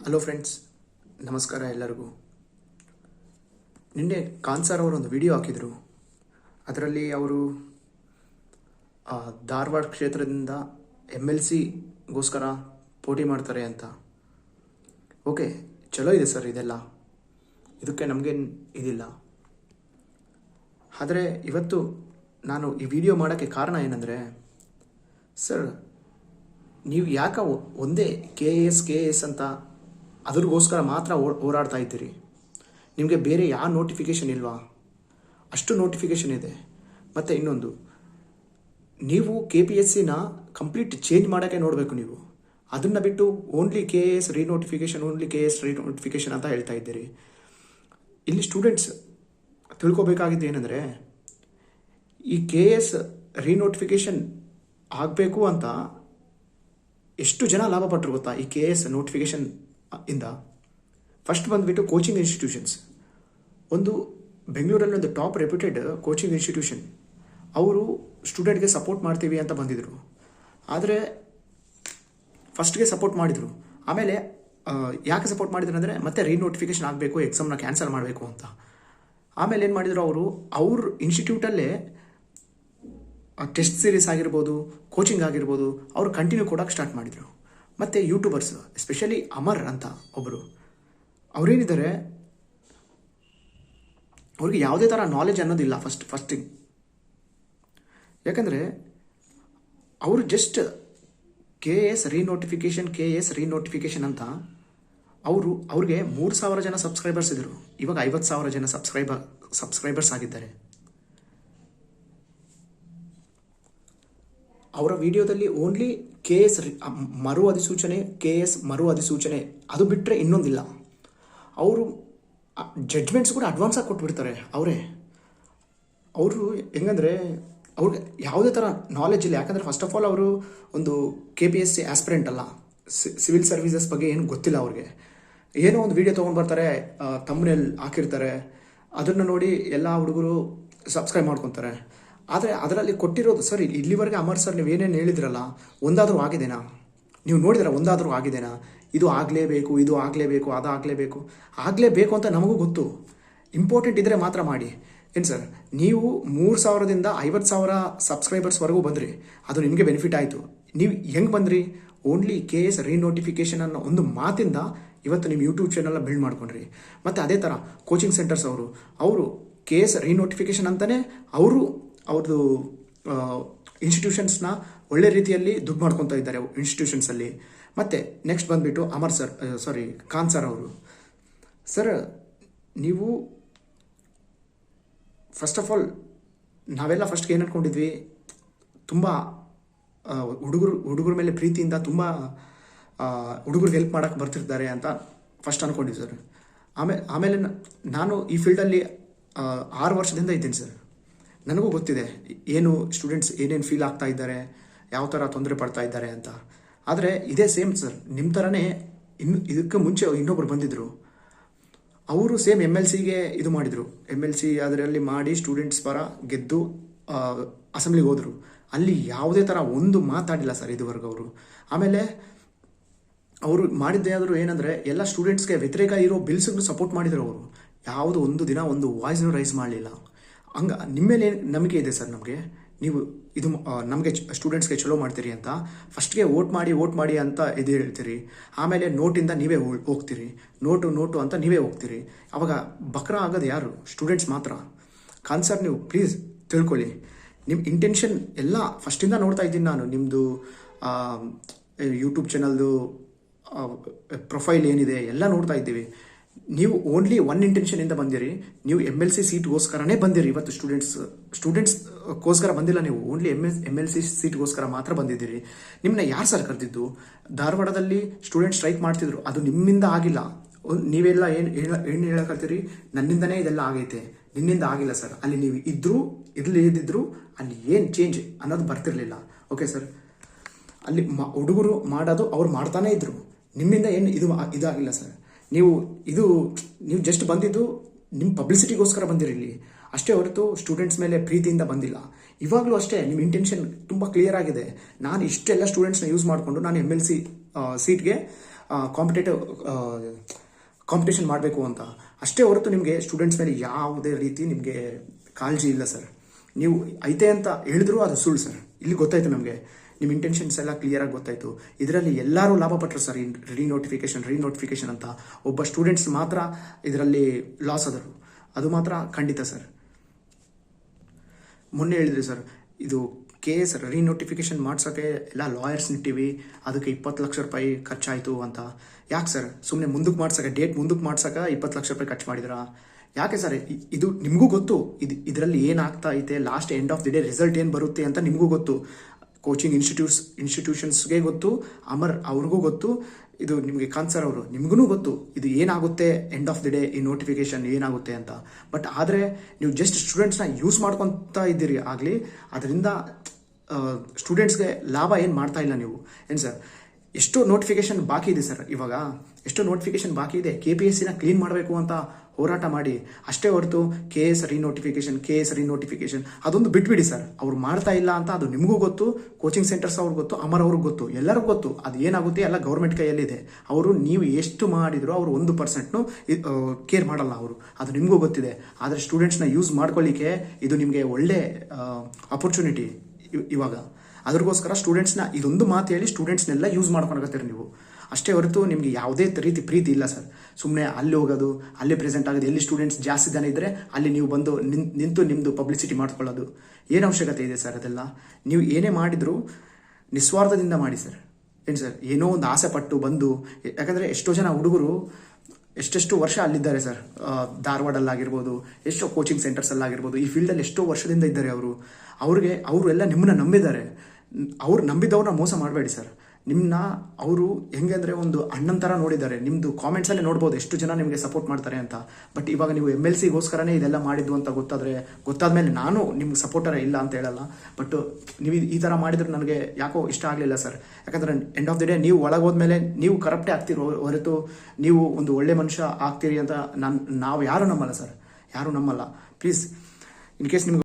Hello friends, ನಮಸ್ಕಾರ ಎಲ್ಲರಿಗೂ. ನಿನ್ನೆ ಕಾನ್ಸರ್ ಅವರು ಒಂದು ವಿಡಿಯೋ ಹಾಕಿದರು. ಅದರಲ್ಲಿ ಅವರು ಧಾರವಾಡ ಕ್ಷೇತ್ರದಿಂದ MLCಗೋಸ್ಕರ ಪೋಟಿ ಮಾಡ್ತಾರೆ ಅಂತ. ಓಕೆ, ಚಲೋ ಇದೆ ಸರ್, ಇದೆಲ್ಲ ಇದಕ್ಕೆ ನಮಗೇನು ಇದಿಲ್ಲ. ಆದರೆ ಇವತ್ತು ನಾನು ಈ ವಿಡಿಯೋ ಮಾಡೋಕ್ಕೆ ಕಾರಣ ಏನಂದರೆ, ಸರ್ ನೀವು ಯಾಕೆ ಒಂದೇ KAS ಅಂತ ಅದ್ರಿಗೋಸ್ಕರ ಮಾತ್ರ ಹೋರಾಡ್ತಾ ಇದ್ದೀರಿ? ನಿಮಗೆ ಬೇರೆ ಯಾವ ನೋಟಿಫಿಕೇಷನ್ ಇಲ್ವಾ? ಅಷ್ಟು ನೋಟಿಫಿಕೇಷನ್ ಇದೆ. ಮತ್ತು ಇನ್ನೊಂದು, ನೀವು KPSCನ ಕಂಪ್ಲೀಟ್ ಚೇಂಜ್ ಮಾಡೋಕ್ಕೆ ನೋಡಬೇಕು. ನೀವು ಅದನ್ನು ಬಿಟ್ಟು ಓನ್ಲಿ KAS ರೀನೋಟಿಫಿಕೇಷನ್ ಅಂತ ಹೇಳ್ತಾ ಇದ್ದೀರಿ. ಇಲ್ಲಿ ಸ್ಟೂಡೆಂಟ್ಸ್ ತಿಳ್ಕೊಬೇಕಾಗಿದ್ದು ಏನಂದರೆ, ಈ KAS ರೀನೋಟಿಫಿಕೇಷನ್ ಆಗಬೇಕು ಅಂತ ಎಷ್ಟು ಜನ ಲಾಭ ಪಟ್ಟರು ಗೊತ್ತಾ? ಈ KAS ನೋಟಿಫಿಕೇಷನ್ ಇಂದ ಫಸ್ಟ್ ಬಂದುಬಿಟ್ಟು ಕೋಚಿಂಗ್ ಇನ್ಸ್ಟಿಟ್ಯೂಷನ್ಸ್. ಒಂದು ಬೆಂಗಳೂರಲ್ಲಿ ಒಂದು ಟಾಪ್ ರೆಪ್ಯೂಟೆಡ್ ಕೋಚಿಂಗ್ ಇನ್ಸ್ಟಿಟ್ಯೂಷನ್, ಅವರು ಸ್ಟೂಡೆಂಟ್ಗೆ ಸಪೋರ್ಟ್ ಮಾಡ್ತೀವಿ ಅಂತ ಬಂದಿದ್ದರು. ಆದರೆ ಫಸ್ಟ್ಗೆ ಸಪೋರ್ಟ್ ಮಾಡಿದರು. ಆಮೇಲೆ ಯಾಕೆ ಸಪೋರ್ಟ್ ಮಾಡಿದ್ರು ಅಂದರೆ, ಮತ್ತೆ ರೀನೋಟಿಫಿಕೇಷನ್ ಆಗಬೇಕು, ಎಕ್ಸಾಮ್ನ ಕ್ಯಾನ್ಸಲ್ ಮಾಡಬೇಕು ಅಂತ. ಆಮೇಲೆ ಏನು ಮಾಡಿದರು, ಅವ್ರ ಇನ್ಸ್ಟಿಟ್ಯೂಟಲ್ಲೇ ಟೆಸ್ಟ್ ಸೀರೀಸ್ ಆಗಿರ್ಬೋದು, ಕೋಚಿಂಗ್ ಆಗಿರ್ಬೋದು, ಅವರು ಕಂಟಿನ್ಯೂ ಕೊಡೋಕ್ಕೆ ಸ್ಟಾರ್ಟ್ ಮಾಡಿದರು. ಮತ್ತು ಯೂಟ್ಯೂಬರ್ಸ್, ಎಸ್ಪೆಷಲಿ ಅಮರ್ ಅಂತ ಒಬ್ಬರು, ಅವರೇನಿದ್ದಾರೆ, ಅವ್ರಿಗೆ ಯಾವುದೇ ಥರ ನಾಲೆಜ್ ಅನ್ನೋದಿಲ್ಲ ಫಸ್ಟಿಂಗ್. ಯಾಕಂದರೆ ಅವರು ಜಸ್ಟ್ KAS ರೀನೋಟಿಫಿಕೇಷನ್ ಅಂತ ಅವ್ರಿಗೆ 3,000 ಜನ ಸಬ್ಸ್ಕ್ರೈಬರ್ಸ್ ಇದ್ದರು. ಇವಾಗ 50,000 ಜನ ಸಬ್ಸ್ಕ್ರೈಬರ್ಸ್ ಆಗಿದ್ದಾರೆ. ಅವರ ವಿಡಿಯೋದಲ್ಲಿ ಓನ್ಲಿ KAS ಮರು ಅಧಿಸೂಚನೆ ಅದು ಬಿಟ್ಟರೆ ಇನ್ನೊಂದಿಲ್ಲ. ಅವರು ಜಡ್ಜ್ಮೆಂಟ್ಸ್ ಕೂಡ ಅಡ್ವಾನ್ಸಾಗಿ ಕೊಟ್ಬಿಡ್ತಾರೆ ಅವರು ಹೆಂಗಂದರೆ, ಅವ್ರಿಗೆ ಯಾವುದೇ ಥರ ನಾಲೆಜ್ ಇಲ್ಲ. ಯಾಕಂದರೆ ಫಸ್ಟ್ ಆಫ್ ಆಲ್ ಅವರು ಒಂದು KPSC ಆಸ್ಪಿರೆಂಟ್ ಅಲ್ಲ, ಸಿವಿಲ್ ಸರ್ವಿಸಸ್ ಬಗ್ಗೆ ಏನು ಗೊತ್ತಿಲ್ಲ ಅವ್ರಿಗೆ. ಏನೋ ಒಂದು ವಿಡಿಯೋ ತೊಗೊಂಡು ಬರ್ತಾರೆ, ತಮ್ಮನೇಲಿ ಹಾಕಿರ್ತಾರೆ, ಅದನ್ನು ನೋಡಿ ಎಲ್ಲ ಹುಡುಗರು ಸಬ್ಸ್ಕ್ರೈಬ್ ಮಾಡ್ಕೊತಾರೆ. ಆದರೆ ಅದರಲ್ಲಿ ಕೊಟ್ಟಿರೋದು, ಸರ್ ಇಲ್ಲಿವರೆಗೆ ಅಮರ್ ಸರ್ ನೀವು ಏನೇನು ಹೇಳಿದ್ರಲ್ಲ, ಒಂದಾದರೂ ಆಗಿದೆನಾ? ನೀವು ನೋಡಿದ್ರೆ ಒಂದಾದರೂ ಆಗಿದೆನಾ? ಇದು ಆಗಲೇಬೇಕು, ಇದು ಆಗಲೇಬೇಕು, ಅದು ಆಗಲೇಬೇಕು ಅಂತ ನಮಗೂ ಗೊತ್ತು. ಇಂಪಾರ್ಟೆಂಟ್ ಇದ್ದರೆ ಮಾತ್ರ ಮಾಡಿ. ಏನು ಸರ್, ನೀವು 3,000ದಿಂದ 50,000 ಸಬ್ಸ್ಕ್ರೈಬರ್ಸ್ವರೆಗೂ ಬಂದ್ರಿ, ಅದು ನಿಮಗೆ ಬೆನಿಫಿಟ್ ಆಯಿತು. ನೀವು ಹೆಂಗೆ ಬಂದ್ರಿ? ಓನ್ಲಿ KAS ರೀನೋಟಿಫಿಕೇಷನ್ ಅನ್ನೋ ಒಂದು ಮಾತಿಂದ ಇವತ್ತು ನಿಮ್ಮ ಯೂಟ್ಯೂಬ್ ಚಾನಲ್ನ ಬಿಲ್ಡ್ ಮಾಡ್ಕೊಂಡ್ರಿ. ಮತ್ತು ಅದೇ ಥರ ಕೋಚಿಂಗ್ ಸೆಂಟರ್ಸ್ ಅವರು KAS ರೀನೋಟಿಫಿಕೇಷನ್ ಅಂತಲೇ ಅವ್ರದ್ದು ಇನ್ಸ್ಟಿಟ್ಯೂಷನ್ಸ್ನ ಒಳ್ಳೆ ರೀತಿಯಲ್ಲಿ ದುಡ್ಡು ಮಾಡ್ಕೊತಾ ಇದ್ದಾರೆ ಇನ್ಸ್ಟಿಟ್ಯೂಷನ್ಸಲ್ಲಿ. ಮತ್ತು ನೆಕ್ಸ್ಟ್ ಬಂದುಬಿಟ್ಟು ಖಾನ್ ಸರ್ ಅವರು. ಸರ್ ನೀವು ಫಸ್ಟ್ ಆಫ್ ಆಲ್, ನಾವೆಲ್ಲ ಫಸ್ಟ್ಗೆ ಏನು ಅಂದ್ಕೊಂಡಿದ್ವಿ, ತುಂಬ ಹುಡುಗರ ಮೇಲೆ ಪ್ರೀತಿಯಿಂದ ತುಂಬ ಹುಡುಗರಿಗೆ ಹೆಲ್ಪ್ ಮಾಡೋಕ್ಕೆ ಬರ್ತಿರ್ತಾರೆ ಅಂತ ಫಸ್ಟ್ ಅಂದ್ಕೊಂಡಿದ್ವಿ ಸರ್. ಆಮೇಲೆ ನಾನು ಈ ಫೀಲ್ಡಲ್ಲಿ 6 ವರ್ಷದಿಂದ ಇದ್ದೀನಿ ಸರ್. ನನಗೂ ಗೊತ್ತಿದೆ ಏನು ಸ್ಟೂಡೆಂಟ್ಸ್ ಏನೇನು ಫೀಲ್ ಆಗ್ತಾ ಇದ್ದಾರೆ, ಯಾವ ಥರ ತೊಂದರೆ ಪಡ್ತಾ ಇದ್ದಾರೆ ಅಂತ. ಆದರೆ ಇದೇ ಸೇಮ್ ಸರ್, ನಿಮ್ಮ ಥರನೇ ಇದಕ್ಕೆ ಮುಂಚೆ ಇನ್ನೊಬ್ರು ಬಂದಿದ್ದರು. ಅವರು ಸೇಮ್ MLCಗೆ ಇದು ಮಾಡಿದರು. MLC ಅದರಲ್ಲಿ ಮಾಡಿ ಸ್ಟೂಡೆಂಟ್ಸ್ ಪರ ಗೆದ್ದು ಅಸೆಂಬ್ಲಿಗೆ ಹೋದರು. ಅಲ್ಲಿ ಯಾವುದೇ ಥರ ಒಂದು ಮಾತಾಡಿಲ್ಲ ಸರ್ ಇದುವರೆಗೂ ಅವರು. ಆಮೇಲೆ ಅವರು ಮಾಡಿದ್ದೇ ಆದರೂ ಏನಂದರೆ, ಎಲ್ಲ ಸ್ಟೂಡೆಂಟ್ಸ್ಗೆ ವ್ಯತಿರೇಕ ಇರೋ ಬಿಲ್ಸ್ಗಳು ಸಪೋರ್ಟ್ ಮಾಡಿದರು ಅವರು. ಯಾವುದು ಒಂದು ದಿನ ಒಂದು ವಾಯ್ಸ್ನೂ ರೈಸ್ ಮಾಡಲಿಲ್ಲ. ನಿಮ್ಮ ಮೇಲೆ ನಂಬಿಕೆ ಇದೆ ಸರ್ ನಮಗೆ. ನೀವು ಇದು ನಮಗೆ ಸ್ಟೂಡೆಂಟ್ಸ್ಗೆ ಚಲೋ ಮಾಡ್ತೀರಿ ಅಂತ ಫಸ್ಟ್ಗೆ ವೋಟ್ ಮಾಡಿ ಅಂತ ಇದು ಹೇಳ್ತೀರಿ. ಆಮೇಲೆ ನೋಟಿಂದ ನೀವೇ ಹೋಗ್ತೀರಿ, ನೋಟು ಅಂತ ನೀವೇ ಹೋಗ್ತೀರಿ. ಅವಾಗ ಬಕ್ರ ಆಗೋದು ಯಾರು? ಸ್ಟೂಡೆಂಟ್ಸ್ ಮಾತ್ರ. ಕಾನ್ಸರ್, ನೀವು ಪ್ಲೀಸ್ ತಿಳ್ಕೊಳ್ಳಿ. ನಿಮ್ಮ ಇಂಟೆನ್ಷನ್ ಎಲ್ಲ ಫಸ್ಟಿಂದ ನೋಡ್ತಾ ಇದ್ದೀನಿ ನಾನು. ನಿಮ್ಮದು ಯೂಟ್ಯೂಬ್ ಚಾನಲ್ದು ಪ್ರೊಫೈಲ್ ಏನಿದೆ ಎಲ್ಲ ನೋಡ್ತಾ ಇದ್ದೀವಿ. ನೀವು ಓನ್ಲಿ ಒನ್ ಇಂಟೆನ್ಷನಿಂದ ಬಂದಿರಿ. ನೀವು MLC ಸೀಟ್ಗೋಸ್ಕರನೇ ಬಂದಿರಿ. ಇವತ್ತು ಸ್ಟೂಡೆಂಟ್ಸ್ಗೋಸ್ಕರ ಬಂದಿಲ್ಲ, ನೀವು ಓನ್ಲಿ MLC ಸೀಟ್ಗೋಸ್ಕರ ಮಾತ್ರ ಬಂದಿದ್ದೀರಿ. ನಿಮ್ಮನ್ನ ಯಾರು ಸರ್ ಕರೆದಿದ್ದು? ಧಾರವಾಡದಲ್ಲಿ ಸ್ಟೂಡೆಂಟ್ ಸ್ಟ್ರೈಕ್ ಮಾಡ್ತಿದ್ರು, ಅದು ನಿಮ್ಮಿಂದ ಆಗಿಲ್ಲ. ನೀವೆಲ್ಲ ಏನು ಹೇಳಕತ್ತೀರಿ, ನನ್ನಿಂದನೇ ಇದೆಲ್ಲ ಆಗೈತೆ, ನಿನ್ನಿಂದ ಆಗಿಲ್ಲ ಸರ್. ಅಲ್ಲಿ ನೀವು ಇದ್ದಿದ್ರು ಅಲ್ಲಿ ಏನು ಚೇಂಜ್ ಅನ್ನೋದು ಬರ್ತಿರ್ಲಿಲ್ಲ. ಓಕೆ ಸರ್, ಅಲ್ಲಿ ಹುಡುಗರು ಮಾಡೋದು ಅವ್ರು ಮಾಡ್ತಾನೇ ಇದ್ರು. ನಿಮ್ಮಿಂದ ಏನು ಇದಾಗಿಲ್ಲ ಸರ್. ನೀವು ಜಸ್ಟ್ ಬಂದಿದ್ದು ನಿಮ್ಮ ಪಬ್ಲಿಸಿಟಿಗೋಸ್ಕರ ಬಂದಿರಿ ಇಲ್ಲಿ ಅಷ್ಟೇ ಹೊರತು ಸ್ಟೂಡೆಂಟ್ಸ್ ಮೇಲೆ ಪ್ರೀತಿಯಿಂದ ಬಂದಿಲ್ಲ. ಇವಾಗಲೂ ಅಷ್ಟೇ ನಿಮ್ಮ ಇಂಟೆನ್ಷನ್ ತುಂಬ ಕ್ಲಿಯರ್ ಆಗಿದೆ. ನಾನು ಇಷ್ಟೆಲ್ಲ ಸ್ಟೂಡೆಂಟ್ಸ್ನ ಯೂಸ್ ಮಾಡಿಕೊಂಡು ನಾನು MLC ಸೀಟ್ಗೆ ಕಾಂಪಿಟೇಷನ್ ಮಾಡಬೇಕು ಅಂತ ಅಷ್ಟೇ ಹೊರತು ನಿಮಗೆ ಸ್ಟೂಡೆಂಟ್ಸ್ ಮೇಲೆ ಯಾವುದೇ ರೀತಿ ನಿಮಗೆ ಕಾಳಜಿ ಇಲ್ಲ ಸರ್. ನೀವು ಐತೆ ಅಂತ ಹೇಳಿದ್ರು ಅದು ಸುಳ್ಳು ಸರ್. ಇಲ್ಲಿ ಗೊತ್ತಾಯ್ತು ನಮಗೆ ನಿಮ್ಮ ಇಂಟೆನ್ಷನ್ಸ್ ಎಲ್ಲ ಕ್ಲಿಯರಾಗಿ ಗೊತ್ತಾಯಿತು. ಇದರಲ್ಲಿ ಎಲ್ಲರೂ ಲಾಭ ಪಟ್ಟರು ಸರ್. ರೀನೋಟಿಫಿಕೇಶನ್ ಅಂತ ಒಬ್ಬ ಸ್ಟೂಡೆಂಟ್ಸ್ ಮಾತ್ರ ಇದರಲ್ಲಿ ಲಾಸ್ ಆದರು, ಅದು ಮಾತ್ರ ಖಂಡಿತ ಸರ್. ಮೊನ್ನೆ ಹೇಳಿದ್ರಿ ಸರ್, ಇದು ಕೇಸ್ ರೀನೋಟಿಫಿಕೇಶನ್ ಮಾಡ್ಸೋಕ್ಕೆ ಎಲ್ಲ ಲಾಯರ್ಸ್ ನಿಟ್ಟಿವಿ, ಅದಕ್ಕೆ 20 ಲಕ್ಷ ರೂಪಾಯಿ ಖರ್ಚಾಯಿತು ಅಂತ. ಯಾಕೆ ಸರ್? ಸುಮ್ಮನೆ ಮುಂದಕ್ಕೆ ಮಾಡ್ಸೋಕೆ, ಡೇಟ್ ಮುಂದಕ್ಕೆ ಮಾಡ್ಸೋಕೆ 20 ಲಕ್ಷ ರೂಪಾಯಿ ಖರ್ಚು ಮಾಡಿದ್ರಾ? ಯಾಕೆ ಸರ್? ಇದು ನಿಮಗೂ ಗೊತ್ತು, ಇದರಲ್ಲಿ ಏನಾಗ್ತಾ ಐತೆ, last end of the day result ಏನು ಬರುತ್ತೆ ಅಂತ ನಿಮಗೂ ಗೊತ್ತು. ಕೋಚಿಂಗ್ ಇನ್ಸ್ಟಿಟ್ಯೂಷನ್ಸ್ಗೆ ಗೊತ್ತು, ಅಮರ್ ಅವ್ರಿಗೂ ಗೊತ್ತು, ಇದು ನಿಮಗೆ ಕಾನ್ಸರ್ ಅವರು ನಿಮಗೂ ಗೊತ್ತು ಇದು ಏನಾಗುತ್ತೆ, ಎಂಡ್ ಆಫ್ ದಿ ಡೇ ಈ ನೋಟಿಫಿಕೇಶನ್ ಏನಾಗುತ್ತೆ ಅಂತ. ಬಟ್ ಆದರೆ ನೀವು ಜಸ್ಟ್ ಸ್ಟೂಡೆಂಟ್ಸ್ನ ಯೂಸ್ ಮಾಡ್ಕೊತಾ ಇದ್ದೀರಿ ಆಗಲಿ, ಅದರಿಂದ ಸ್ಟೂಡೆಂಟ್ಸ್ಗೆ ಲಾಭ ಏನು ಮಾಡ್ತಾ ಇಲ್ಲ ನೀವು. ಏನು ಸರ್, ಎಷ್ಟೋ ನೋಟಿಫಿಕೇಶನ್ ಬಾಕಿ ಇದೆ ಸರ್. ಇವಾಗ ಎಷ್ಟೋ ನೋಟಿಫಿಕೇಶನ್ ಬಾಕಿ ಇದೆ. KPSCನ ಕ್ಲೀನ್ ಮಾಡಬೇಕು ಅಂತ ಹೋರಾಟ ಮಾಡಿ, ಅಷ್ಟೇ ಹೊರತು ಕೆ ಎಸ್ ರೀನೋಟಿಫಿಕೇಶನ್ ಅದೊಂದು ಬಿಟ್ಬಿಡಿ ಸರ್. ಅವ್ರು ಮಾಡ್ತಾ ಇಲ್ಲ ಅಂತ ಅದು ನಿಮಗೂ ಗೊತ್ತು, ಕೋಚಿಂಗ್ ಸೆಂಟರ್ಸ್ ಅವ್ರಿಗೆ ಗೊತ್ತು, ಅಮರ್ ಅವ್ರಿಗೆ ಗೊತ್ತು, ಎಲ್ಲರಿಗೂ ಗೊತ್ತು. ಅದು ಏನಾಗುತ್ತೆ ಎಲ್ಲ ಗೌರ್ಮೆಂಟ್ ಕೈಯಲ್ಲಿದೆ. ಅವರು ನೀವು ಎಷ್ಟು ಮಾಡಿದ್ರು ಅವರು 1% ಕೇರ್ ಮಾಡಲ್ಲ ಅವರು, ಅದು ನಿಮಗೂ ಗೊತ್ತಿದೆ. ಆದರೆ ಸ್ಟೂಡೆಂಟ್ಸ್ನ ಯೂಸ್ ಮಾಡ್ಕೊಳ್ಳಿಕ್ಕೆ ಇದು ನಿಮಗೆ ಒಳ್ಳೆ ಅಪರ್ಚುನಿಟಿ ಇವಾಗ. ಅದ್ರಗೋಸ್ಕರ ಸ್ಟೂಡೆಂಟ್ಸ್ನ ಇದೊಂದು ಮಾತು ಹೇಳಿ ಸ್ಟೂಡೆಂಟ್ಸ್ನೆಲ್ಲ ಯೂಸ್ ಮಾಡ್ಕೊಳಕತ್ತೀರಿ ನೀವು. ಅಷ್ಟೇ ಹೊರತು ನಿಮಗೆ ಯಾವುದೇ ರೀತಿ ಪ್ರೀತಿ ಇಲ್ಲ ಸರ್. ಸುಮ್ಮನೆ ಅಲ್ಲಿ ಹೋಗೋದು, ಅಲ್ಲಿ ಪ್ರೆಸೆಂಟ್ ಆಗೋದು, ಎಲ್ಲಿ ಸ್ಟೂಡೆಂಟ್ಸ್ ಜಾಸ್ತಿ ಜನ ಇದ್ದರೆ ಅಲ್ಲಿ ನೀವು ಬಂದು ನಿಂತು ನಿಮ್ಮದು ಪಬ್ಲಿಸಿಟಿ ಮಾಡ್ಕೊಳ್ಳೋದು ಏನು ಅವಶ್ಯಕತೆ ಇದೆ ಸರ್? ಅದೆಲ್ಲ ನೀವು ಏನೇ ಮಾಡಿದರೂ ನಿಸ್ವಾರ್ಥದಿಂದ ಮಾಡಿ ಸರ್. ಏನು ಸರ್, ಏನೋ ಒಂದು ಆಸೆ ಪಟ್ಟು ಬಂದು, ಯಾಕಂದರೆ ಎಷ್ಟೋ ಜನ ಹುಡುಗರು ಎಷ್ಟೆಷ್ಟು ವರ್ಷ ಅಲ್ಲಿದ್ದಾರೆ ಸರ್. ಧಾರವಾಡಲ್ಲಾಗಿರ್ಬೋದು, ಎಷ್ಟೋ ಕೋಚಿಂಗ್ ಸೆಂಟರ್ಸಲ್ಲಾಗಿರ್ಬೋದು, ಈ ಫೀಲ್ಡಲ್ಲಿ ಎಷ್ಟೋ ವರ್ಷದಿಂದ ಇದ್ದಾರೆ ಅವರು ಎಲ್ಲ ನಿಮ್ಮನ್ನ ನಂಬಿದ್ದಾರೆ. ಅವ್ರು ನಂಬಿದವ್ರನ್ನ ಮೋಸ ಮಾಡಬೇಡಿ ಸರ್. ನಿಮ್ಮನ್ನ ಅವರು ಹೆಂಗೆ ಅಂದರೆ ಒಂದು ಅಣ್ಣನ ಥರ ನೋಡಿದ್ದಾರೆ. ನಿಮ್ಮದು ಕಾಮೆಂಟ್ಸಲ್ಲೇ ನೋಡ್ಬೋದು ಎಷ್ಟು ಜನ ನಿಮಗೆ ಸಪೋರ್ಟ್ ಮಾಡ್ತಾರೆ ಅಂತ. ಬಟ್ ಇವಾಗ ನೀವು MLCಗೋಸ್ಕರನೇ ಇದೆಲ್ಲ ಮಾಡಿದ್ದು ಅಂತ ಗೊತ್ತಾದ್ಮೇಲೆ ನಾನು ನಿಮ್ಗೆ ಸಪೋರ್ಟರೇ ಇಲ್ಲ ಅಂತ ಹೇಳಲ್ಲ. ಬಟ್ ನೀವು ಈ ಥರ ಮಾಡಿದ್ರೆ ನನಗೆ ಯಾಕೋ ಇಷ್ಟ ಆಗಲಿಲ್ಲ ಸರ್. ಯಾಕಂದರೆ ಎಂಡ್ ಆಫ್ ದಿ ಡೇ ನೀವು ಒಳಗೋದ್ಮೇಲೆ ನೀವು ಕರಪ್ಟೇ ಆಗ್ತಿರೋ ಹೊರತು ನೀವು ಒಂದು ಒಳ್ಳೆ ಮನುಷ್ಯ ಆಗ್ತೀರಿ ಅಂತ ನಾವು ಯಾರೂ ನಂಬಲ್ಲ ಸರ್, ಯಾರೂ ನಂಬಲ್ಲ. ಪ್ಲೀಸ್, ಇನ್ ಕೇಸ್ ನಿಮ್ಗೆ